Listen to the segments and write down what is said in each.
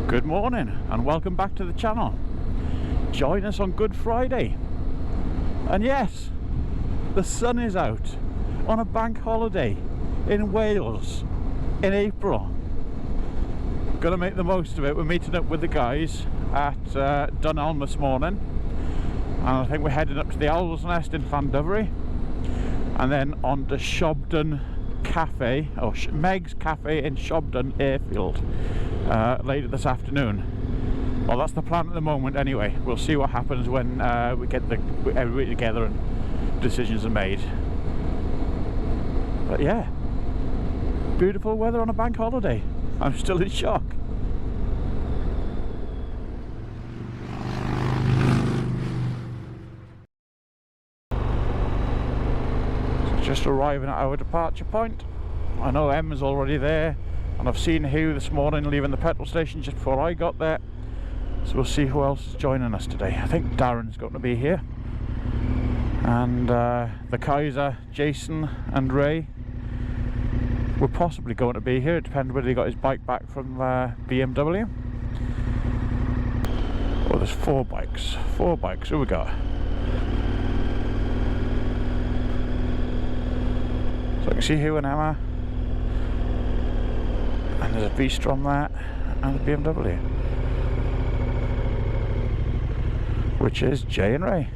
Good morning and welcome back to the channel. Join us on Good Friday. And yes, the sun is out on a bank holiday in Wales in April. Gonna make the most of it. We're meeting up with the guys at Dine this morning, and I think we're heading up to the Owl's Nest in Llandovery and then on to Shobdon Cafe, or Meg's Cafe in Shobdon Airfield later this afternoon. Well, that's the plan at the moment anyway. We'll see what happens when we get everybody together and decisions are made. But yeah, beautiful weather on a bank holiday. I'm still in shock. So just arriving at our departure point. I know Emma's already there, and I've seen Hugh this morning leaving the petrol station just before I got there. So we'll see who else is joining us today. I think Darren's going to be here, and the Kaiser, Jason and Ray were possibly going to be here. It depends whether he got his bike back from BMW. Oh, there's four bikes. Who we got? So I can see Hugh and Emma, and there's a V-Strom there, and a BMW, which is Jay and Ray.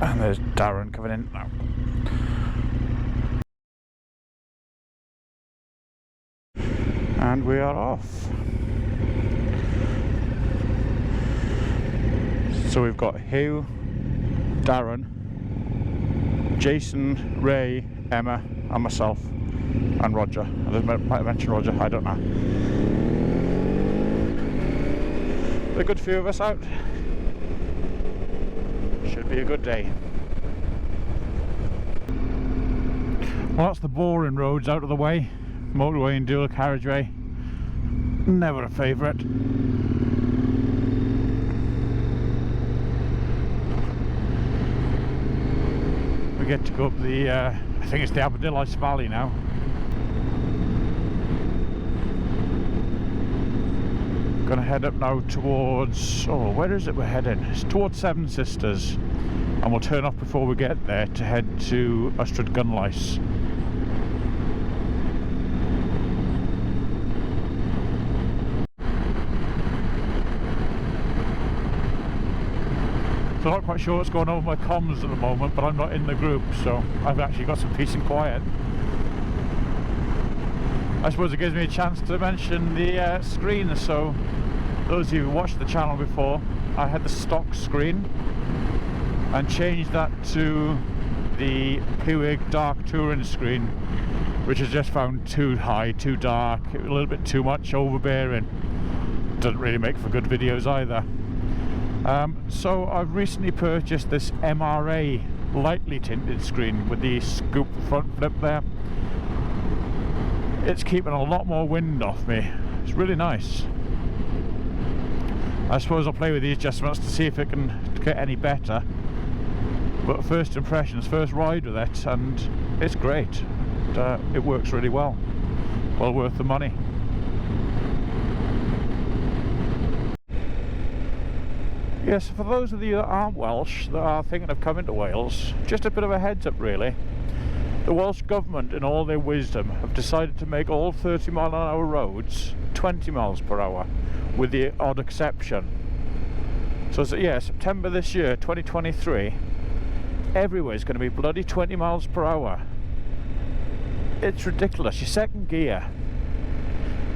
And there's Darren coming in now. And we are off. So we've got Hugh, Darren, Jason, Ray, Emma and myself, and Roger. I might have mentioned Roger, I don't know. A good few of us out. Should be a good day. Well, that's the boring roads out of the way. Motorway and dual carriageway, never a favourite. We get to go up the I think it's the Aberdillis Valley now. Gonna head up now towards, oh, where is it we're heading? It's towards Seven Sisters, and we'll turn off before we get there to head to Ystrad Gunlais. So I'm not quite sure what's going on with my comms at the moment, but I'm not in the group, so I've actually got some peace and quiet. I suppose it gives me a chance to mention the screen. So those of you who watched the channel before, I had the stock screen and changed that to the Puig dark touring screen, which I just found too high, too dark, a little bit too much overbearing. Doesn't really make for good videos either. So I've recently purchased this MRA lightly tinted screen with the scoop front flip there. It's keeping a lot more wind off me. It's really nice. I suppose I'll play with the adjustments to see if it can get any better. But first impressions, first ride with it, and it's great. It works really well. Well worth the money. Yes, for those of you that aren't Welsh, that are thinking of coming to Wales, just a bit of a heads up really. The Welsh Government, in all their wisdom, have decided to make all 30-mile-an-hour roads 20 miles per hour, with the odd exception. So yeah, September this year, 2023, everywhere is going to be bloody 20 miles per hour. It's ridiculous. Your second gear.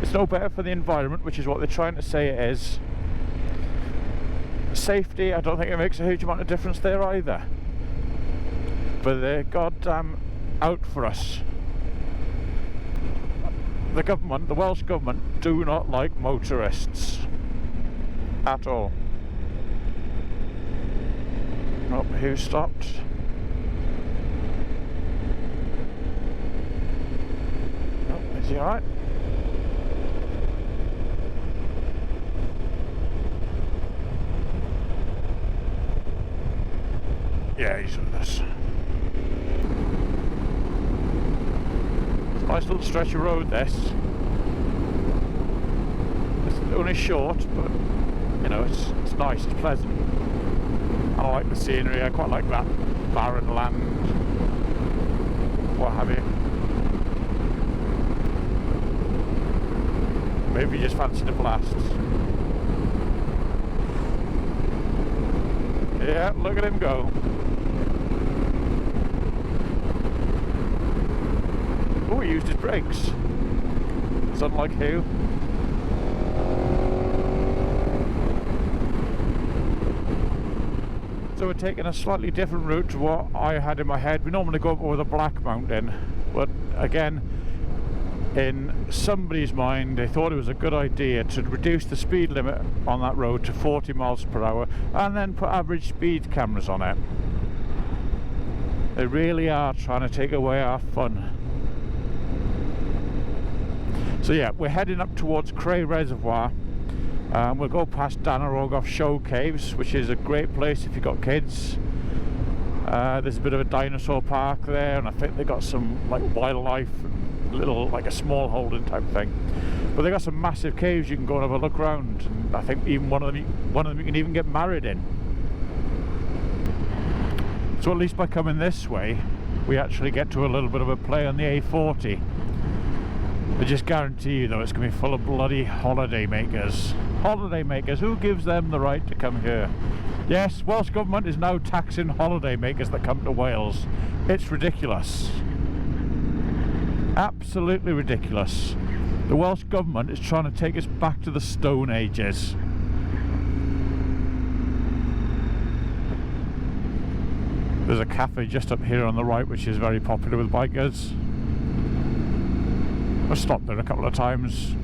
It's no better for the environment, which is what they're trying to say it is. Safety, I don't think it makes a huge amount of difference there either. But they're goddamn out for us. The government, the Welsh Government, do not like motorists at all. Oh, who stopped? Oh, is he alright? Yeah, he's with us. It's a nice little stretch of road, this. It's only short, but you know, it's nice, it's pleasant. And I like the scenery, I quite like that barren land, what have you. Maybe you just fancied a blast. Yeah, look at him go. Oh, he used his brakes. It's unlike Hugh. So we're taking a slightly different route to what I had in my head. We normally go up over the Black Mountain, but again, in somebody's mind, they thought it was a good idea to reduce the speed limit on that road to 40 miles per hour and then put average speed cameras on it. They really are trying to take away our fun. So yeah, we're heading up towards Cray Reservoir. We'll go past Danarogoff Show Caves, which is a great place if you've got kids. There's a bit of a dinosaur park there, and I think they've got some like wildlife, little like a small holding type thing. But they've got some massive caves you can go and have a look around, and I think even one of them you can even get married in. So at least by coming this way, we actually get to a little bit of a play on the A40. I just guarantee you though, it's going to be full of bloody holiday makers. Holiday makers, who gives them the right to come here? Yes, Welsh Government is now taxing holiday makers that come to Wales. It's ridiculous. Absolutely ridiculous. The Welsh Government is trying to take us back to the Stone Ages. There's a cafe just up here on the right which is very popular with bikers. I've stopped there a couple of times.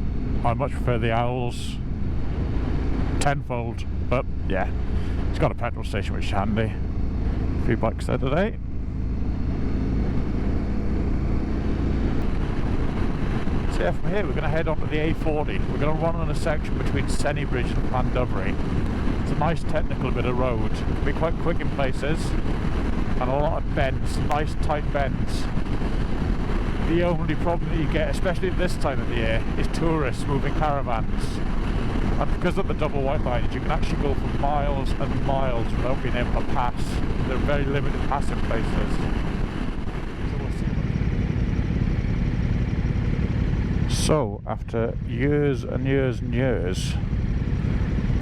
I much prefer the Owls tenfold, but yeah, it's got a petrol station which is handy. A few bikes there today. So yeah, from here we're going to head on to the A40. We're going to run on a section between Scenic and Llandovery. It's a nice technical bit of road. It can be quite quick in places, and a lot of bends, nice tight bends. The only problem that you get, especially at this time of the year, is tourists moving caravans. And because of the double white lines, you can actually go for miles and miles without being able to pass. There are very limited passing places. So after years and years and years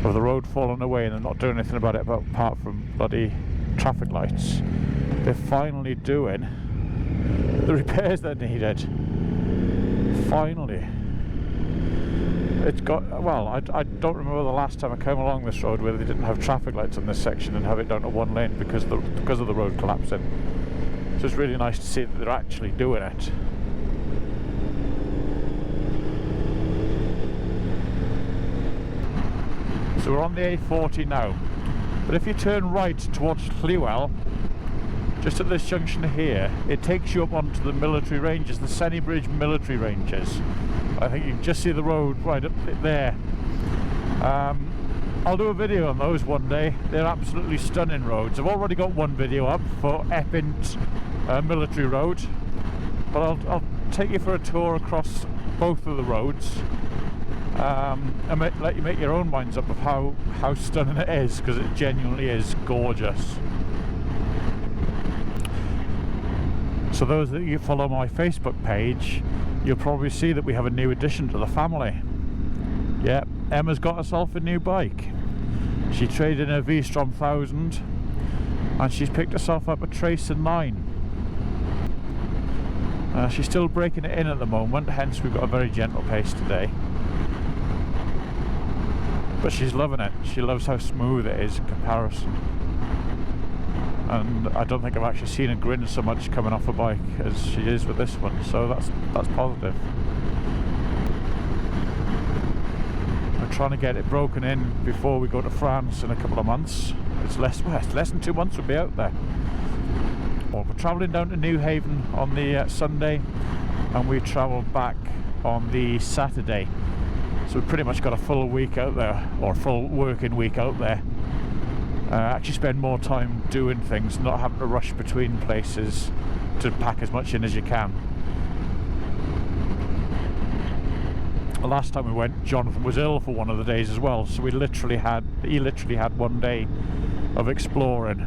of the road falling away and they're not doing anything about it apart from bloody traffic lights, they're finally doing the repairs that are needed. Finally. It's got, well, I don't remember the last time I came along this road where they didn't have traffic lights on this section and have it down to one lane because of the road collapsing. So it's really nice to see that they're actually doing it. So we're on the A40 now, but if you turn right towards Llywel, just at this junction here, it takes you up onto the military ranges, the Scenic military ranges. I think you can just see the road right up there. I'll do a video on those one day. They're absolutely stunning roads. I've already got one video up for Eppint Military Road, but I'll take you for a tour across both of the roads and let you make your own minds up of how stunning it is, because it genuinely is gorgeous. So those that you follow my Facebook page, you'll probably see that we have a new addition to the family. Yeah, Emma's got herself a new bike. She traded in her V-Strom 1000 and she's picked herself up a Tracer 9. She's still breaking it in at the moment, hence we've got a very gentle pace today. But she's loving it. She loves how smooth it is in comparison. And I don't think I've actually seen her grin so much coming off a bike as she is with this one, so that's positive. I'm trying to get it broken in before we go to France in a couple of months. It's less than 2 months we'll be out there. Well, we're travelling down to Newhaven on the Sunday, and we travel back on the Saturday. So we've pretty much got a full week out there, or full working week out there. actually spend more time doing things, not having to rush between places to pack as much in as you can. The last time we went, Jonathan was ill for one of the days as well, so he literally had one day of exploring.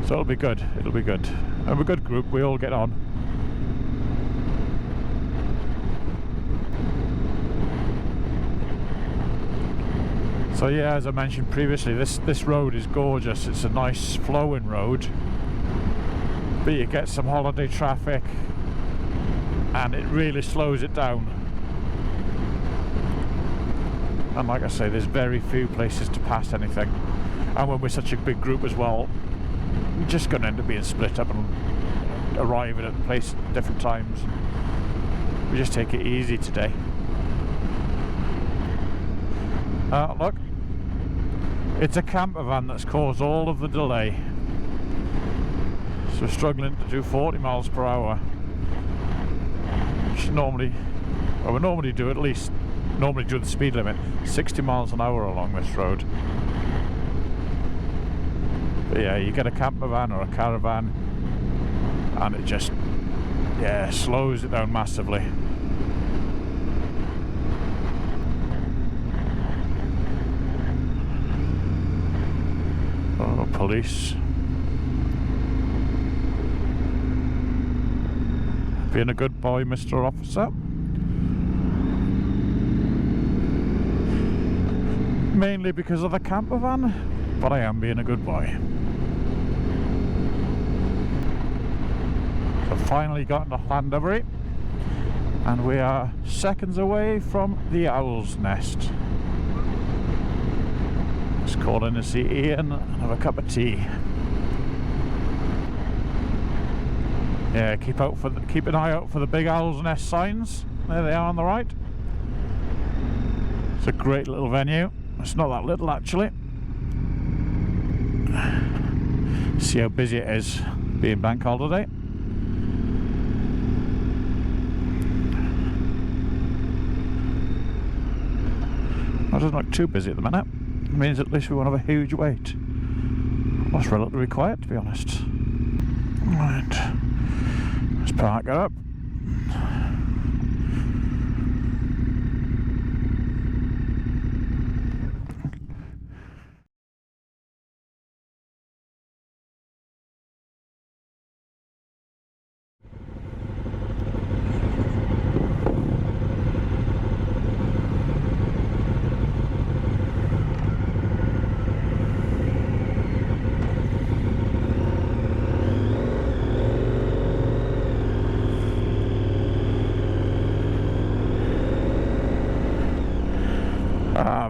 So it'll be good, it'll be good. And we're a good group, we all get on. So yeah, as I mentioned previously, this road is gorgeous. It's a nice flowing road, but you get some holiday traffic and it really slows it down. And like I say, there's very few places to pass anything, and when we're such a big group as well, we're just going to end up being split up and arriving at the place at different times. We just take it easy today. Look, it's a camper van that's caused all of the delay. So we're struggling to do 40 miles per hour, which normally do at least, normally do the speed limit 60 miles an hour along this road. But yeah, you get a camper van or a caravan and it just, yeah, slows it down massively. Oh, police. Being a good boy, Mr. Officer. Mainly because of the camper van, but I am being a good boy. So finally got into Llandovery, and we are seconds away from the Owl's Nest. Just call in to see Ian and have a cup of tea. Yeah, keep an eye out for the big Owl's Nest signs. There they are on the right. It's a great little venue. It's not that little actually. See how busy it is being bank holiday. It doesn't look too busy at the minute. It means at least we won't have a huge wait. Well, it's relatively quiet, to be honest. Right, let's park it up.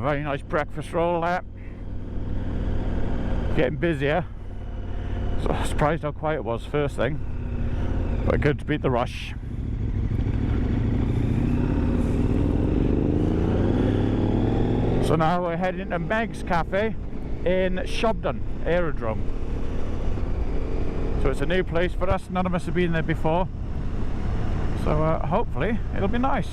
Very nice breakfast roll there. Getting busier. So I was surprised how quiet it was first thing, but good to beat the rush. So now we're heading to Meg's Cafe in Shobdon Aerodrome. So it's a new place for us, none of us have been there before. So hopefully it'll be nice.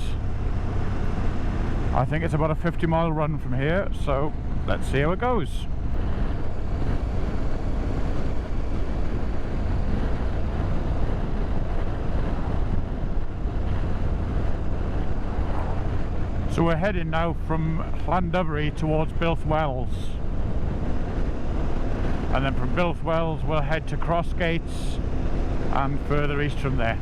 I think it's about a 50-mile run from here, so let's see how it goes. So we're heading now from Llandovery towards Welsh, and then from Welsh we'll head to Cross Gates and further east from there.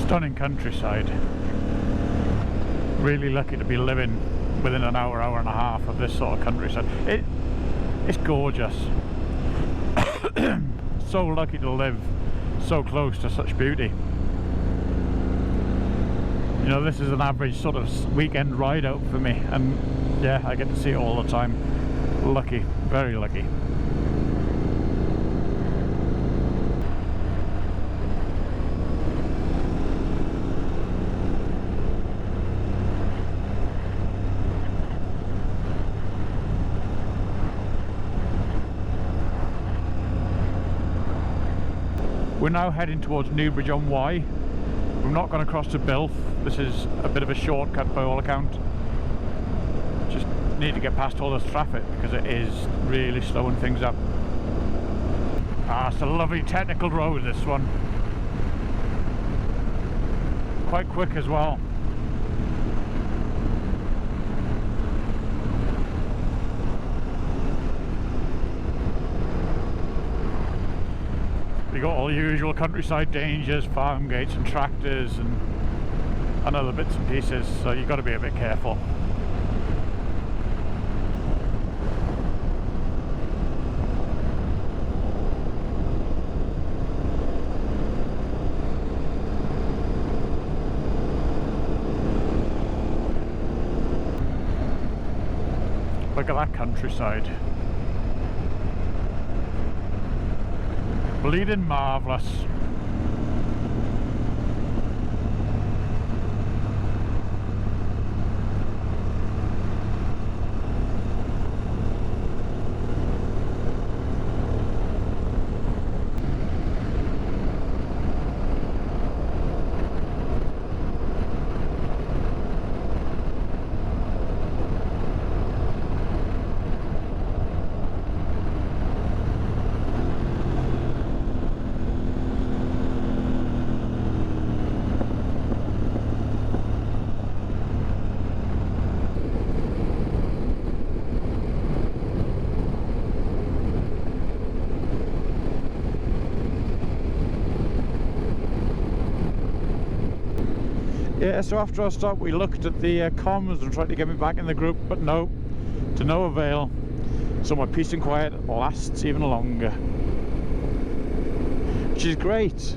Stunning countryside. Really lucky to be living within an hour and a half of this sort of countryside. It's gorgeous. So lucky to live so close to such beauty. You know, this is an average sort of weekend ride out for me, and yeah, I get to see it all the time. Lucky, very lucky. We're now heading towards Newbridge-on-Wye. We've not gone across to Bilf. This is a bit of a shortcut by all account. Just need to get past all this traffic because it is really slowing things up. Ah, it's a lovely technical road, this one. Quite quick as well. You got all the usual countryside dangers, farm gates and tractors and other bits and pieces, so you've got to be a bit careful. Look at that countryside. Bleeding marvellous. Yeah, so after our stop we looked at the comms and tried to get me back in the group, but no, to no avail. So my peace and quiet lasts even longer, which is great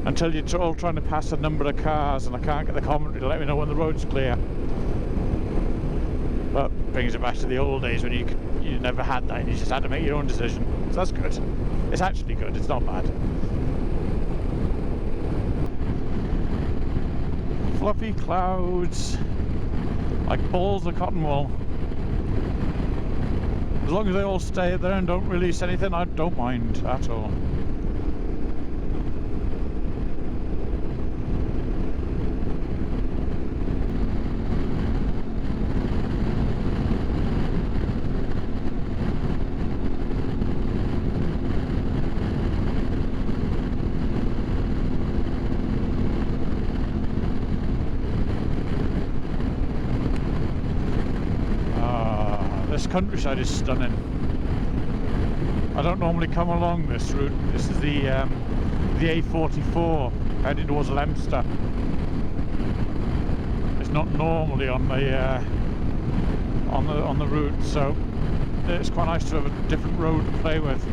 until you're all trying to pass a number of cars and I can't get the commentary to let me know when the road's clear. But brings it back to the old days when you never had that and you just had to make your own decision. So that's good. It's actually good, it's not bad. Fluffy clouds like balls of cotton wool. As long as they all stay there and don't release anything, I don't mind at all. This countryside is stunning. I don't normally come along this route. This is the A44 heading towards Leicester. It's not normally on the route, so it's quite nice to have a different road to play with.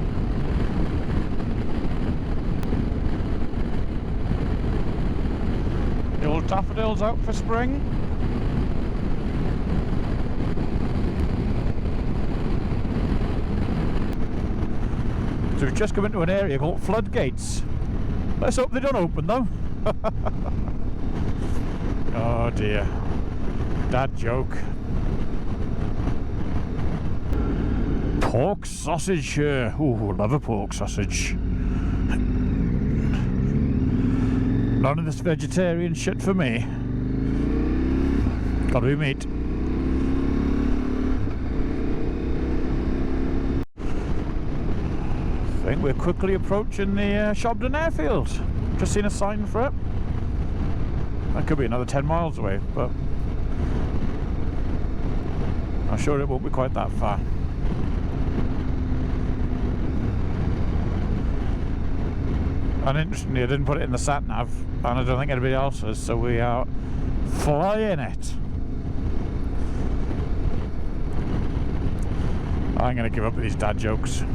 The old daffodils out for spring. So we've just come into an area called Floodgates. Let's hope they don't open though. Oh dear. Dad joke. Pork sausage here. Ooh, love a pork sausage. None of this vegetarian shit for me. Gotta be meat. I think we're quickly approaching the Shobdon Airfield. Just seen a sign for it. That could be another 10 miles away, but I'm sure it won't be quite that far. And interestingly, I didn't put it in the sat nav, and I don't think anybody else has, so we are flying it. I'm going to give up with these dad jokes.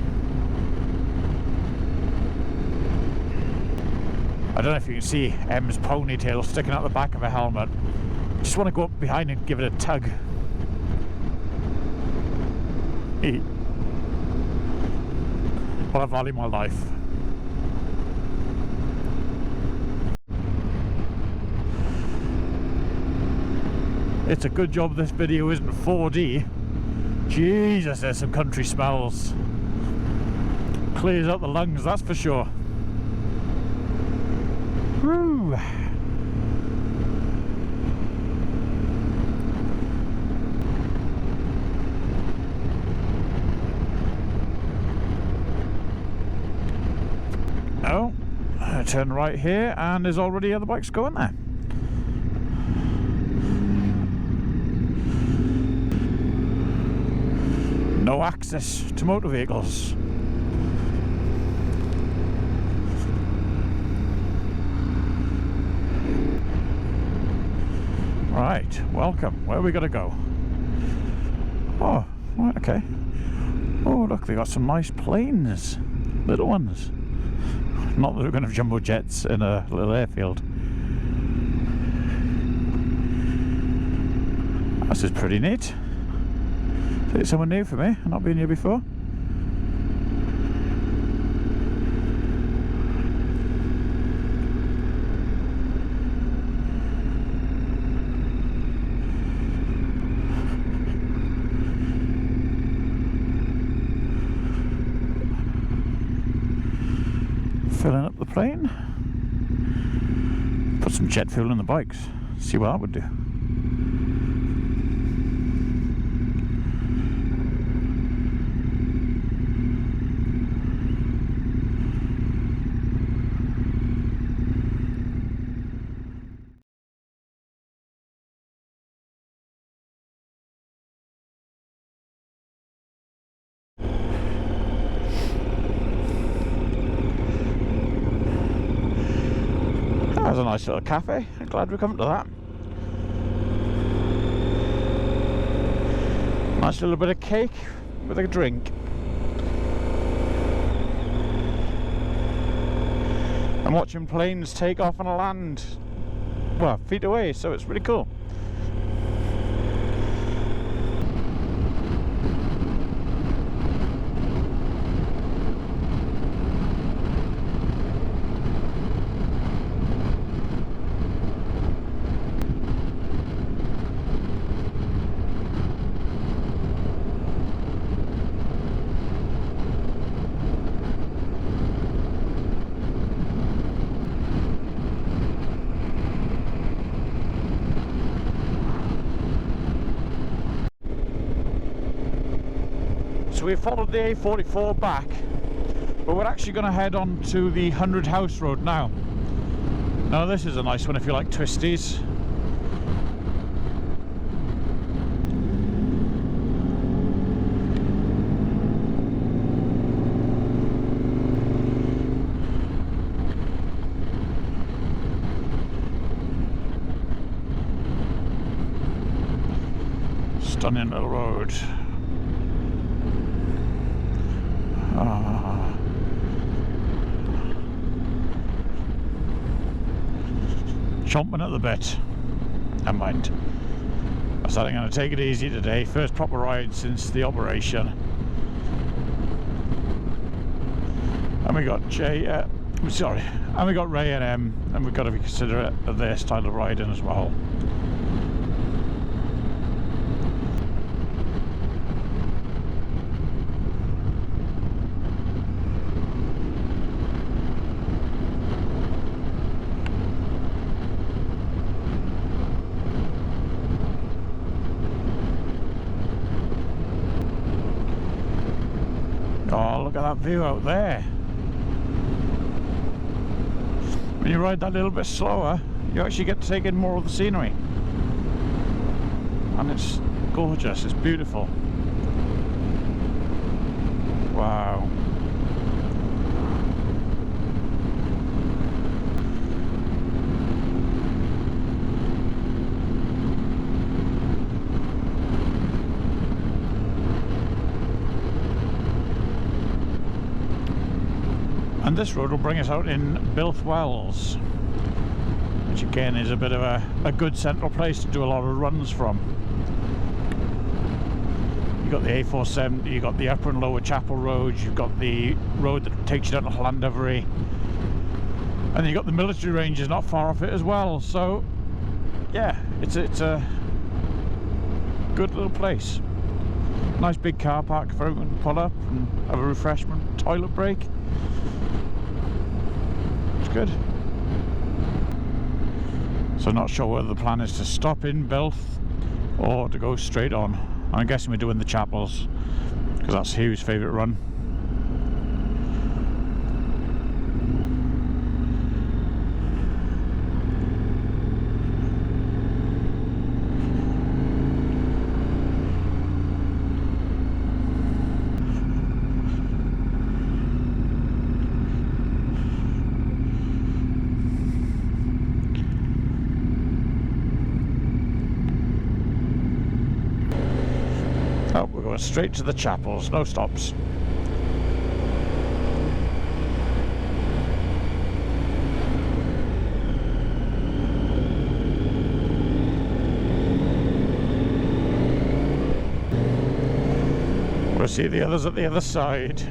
I don't know if you can see M's ponytail sticking out the back of a helmet. Just want to go up behind and give it a tug. Well, I value my life. It's a good job this video isn't 4D. Jesus, there's some country smells. Clears out the lungs, that's for sure. Whew. Oh, I turn right here and there's already other bikes going there. No access to motor vehicles. Right, welcome. Where are we going to go? Oh, right, okay. Oh, look, they got some nice planes. Little ones. Not that we're going to have jumbo jets in a little airfield. This is pretty neat. So it's somewhere new for me. I've not been here before. Filling up the plane. Put some jet fuel in the bikes. See what that would do. That's a nice little cafe. I'm glad we come to that. Nice little bit of cake with a drink. I'm watching planes take off and land, well, feet away, so it's really cool. So we followed the A44 back, but we're actually going to head on to the 100 House Road now. Now this is a nice one if you like twisties. Stunning little road. Chomping at the bit. Never mind. I said I'm going to take it easy today. First proper ride since the operation. And we got and we got Ray and M, and we've got to be considerate of their style of riding as well. Oh, look at that view out there. When you ride that little bit slower, you actually get to take in more of the scenery. And it's gorgeous, it's beautiful. Wow. And this road will bring us out in Welsh, which again is a bit of a good central place to do a lot of runs from. You've got the A470, you've got the upper and lower Chapel roads, you've got the road that takes you down to Llandovery, and then you've got the military ranges not far off it as well. So yeah, it's a good little place. Nice big car park for everyone to pull up and have a refreshment, toilet break. It's good. So not sure whether the plan is to stop in Builth or to go straight on. I'm guessing we're doing the chapels because that's Hugh's favourite run. Oh, we're going straight to the chapels, no stops. We'll see the others at the other side.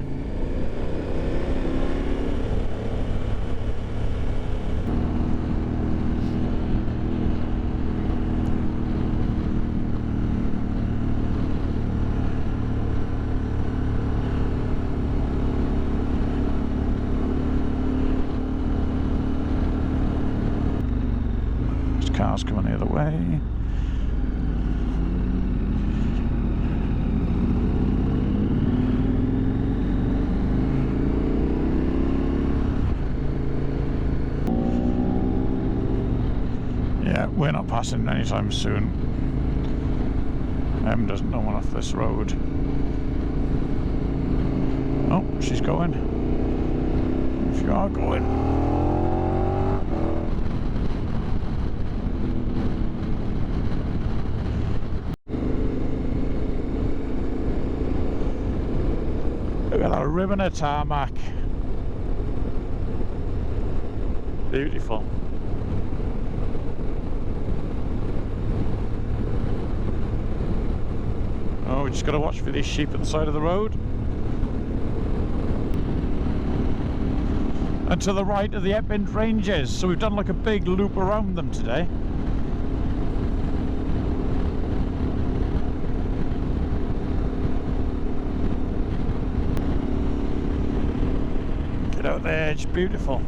There's cars coming the other way. Yeah, we're not passing anytime soon. Em doesn't know one off this road. Oh, she's going. If you are going. Look at that ribbon of tarmac. Beautiful. Oh, we just got to watch for these sheep at the side of the road. And to the right of the Epynt Ranges, so we've done like a big loop around them today. Get out there, it's beautiful.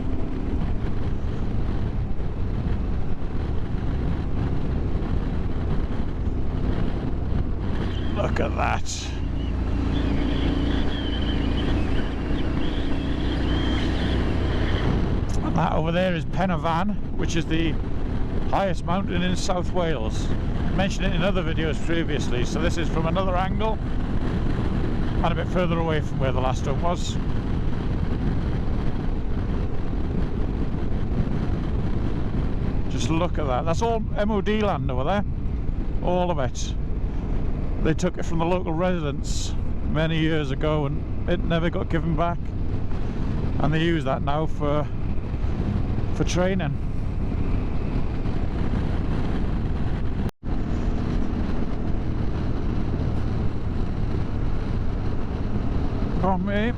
Look at that. And that over there is Pen y Fan, which is the highest mountain in South Wales. I mentioned it in other videos previously, so this is from another angle and a bit further away from where the last one was. Just look at that. That's all MOD land over there. All of it. They took it from the local residents many years ago and it never got given back, and they use that now for training. Oh mate.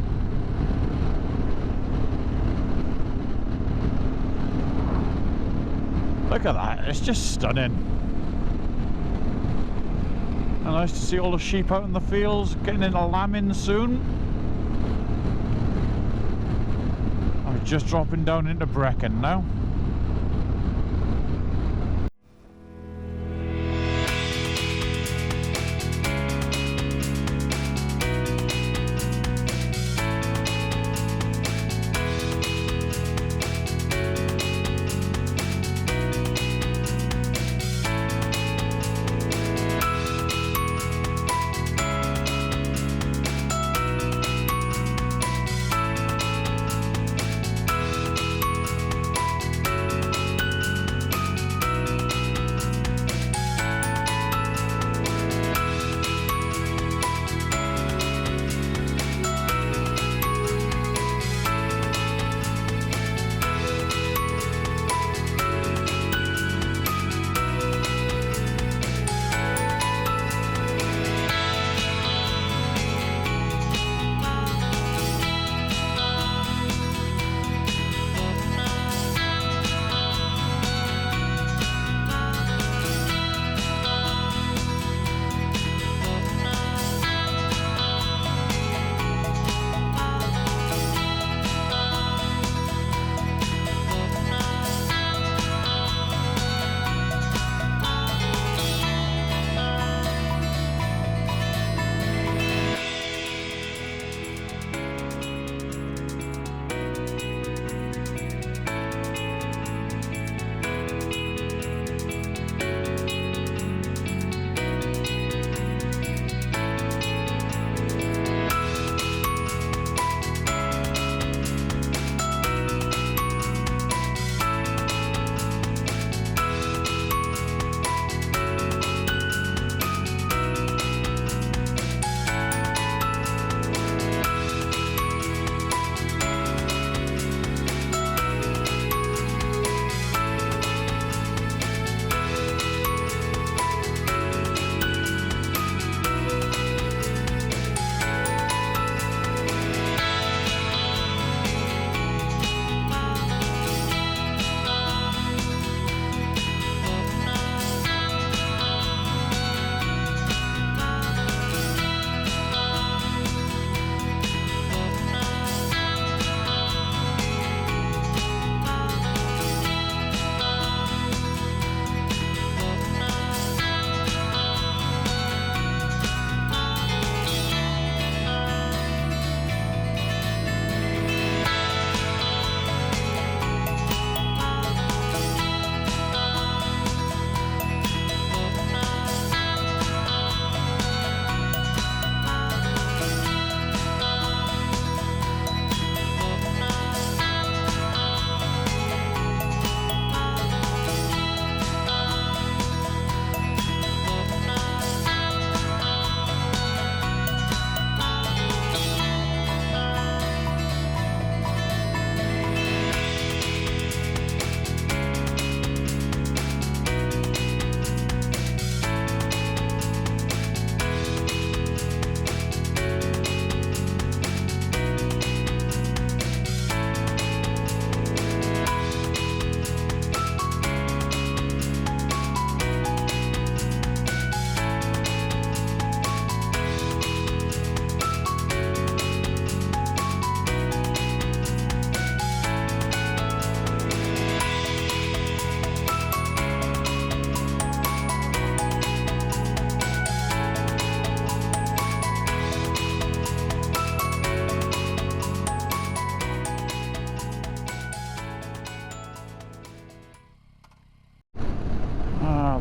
Look at that, it's just stunning. And nice to see all the sheep out in the fields, getting into lambing soon. I'm just dropping down into Brecon now.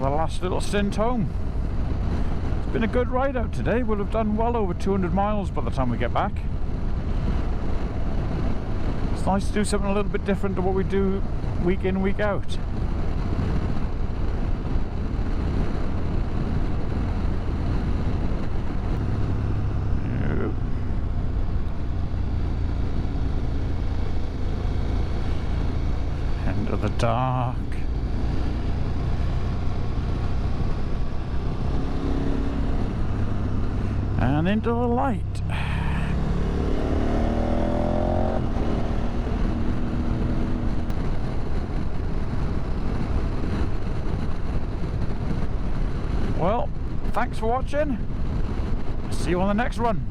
the last little stint home. It's been a good ride out today. We'll have done well over 200 miles by the time we get back. It's nice to do something a little bit different to what we do week in, week out. Into the dark. And into the light. Well, thanks for watching. See you on the next run.